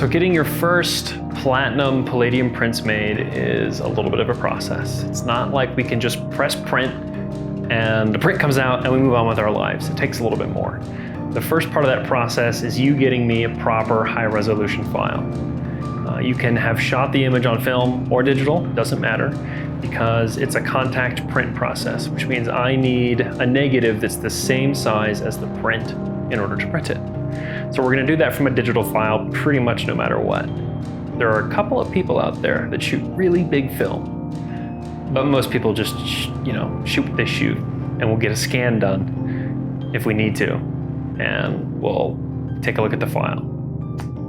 So getting your first Platinum Palladium prints made is a little bit of a process. It's not like we can just press print and the print comes out and we move on with our lives. It takes a little bit more. The first part of that process is you getting me a proper high resolution file. You can have shot the image on film or digital, doesn't matter, because it's a contact print process, which means I need a negative that's the same size as the print in order to print it. So we're gonna do that from a digital file pretty much no matter what. There are a couple of people out there that shoot really big film, but most people just shoot what they shoot, and we'll get a scan done if we need to, and we'll take a look at the file.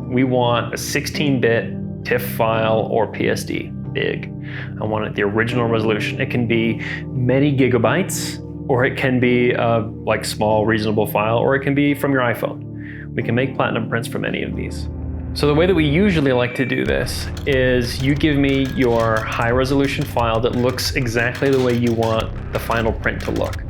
We want a 16-bit TIFF file or PSD, big. I want it the original resolution. It can be many gigabytes, or it can be a small reasonable file, or it can be from your iPhone. We can make Platinum prints from any of these. So the way that we usually like to do this is you give me your high resolution file that looks exactly the way you want the final print to look.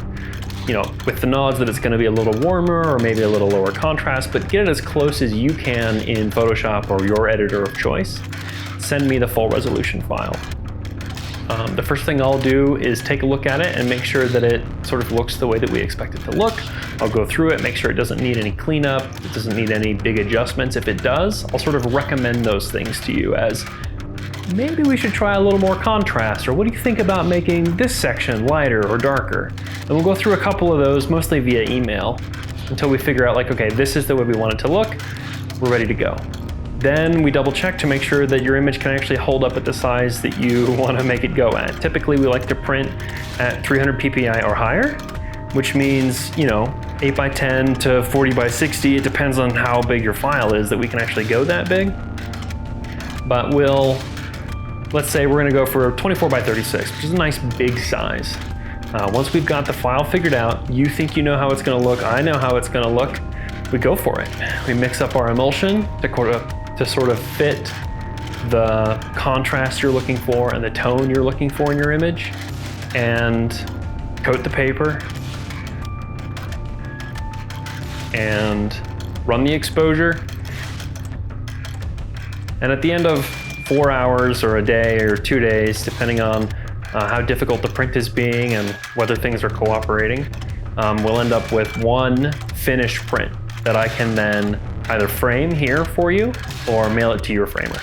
With the nods that it's gonna be a little warmer or maybe a little lower contrast, but get it as close as you can in Photoshop or your editor of choice. Send me the full resolution file. The first thing I'll do is take a look at it and make sure that it sort of looks the way that we expect it to look. I'll go through it, make sure it doesn't need any cleanup, it doesn't need any big adjustments. If it does, I'll sort of recommend those things to you as maybe we should try a little more contrast, or what do you think about making this section lighter or darker? And we'll go through a couple of those, mostly via email, until we figure out okay, this is the way we want it to look, we're ready to go. Then we double check to make sure that your image can actually hold up at the size that you want to make it go at. Typically we like to print at 300 ppi or higher, which means 8 by 10 to 40 by 60. It depends on how big your file is that we can actually go that big. But let's say we're going to go for 24 by 36, which is a nice big size. Once we've got the file figured out, you think you know how it's going to look, I know how it's going to look, we go for it. We mix up our emulsion to sort of fit the contrast you're looking for and the tone you're looking for in your image, and coat the paper and run the exposure. And at the end of 4 hours or a day or 2 days, depending on how difficult the print is being and whether things are cooperating, we'll end up with one finished print that I can then either frame here for you or mail it to your framer.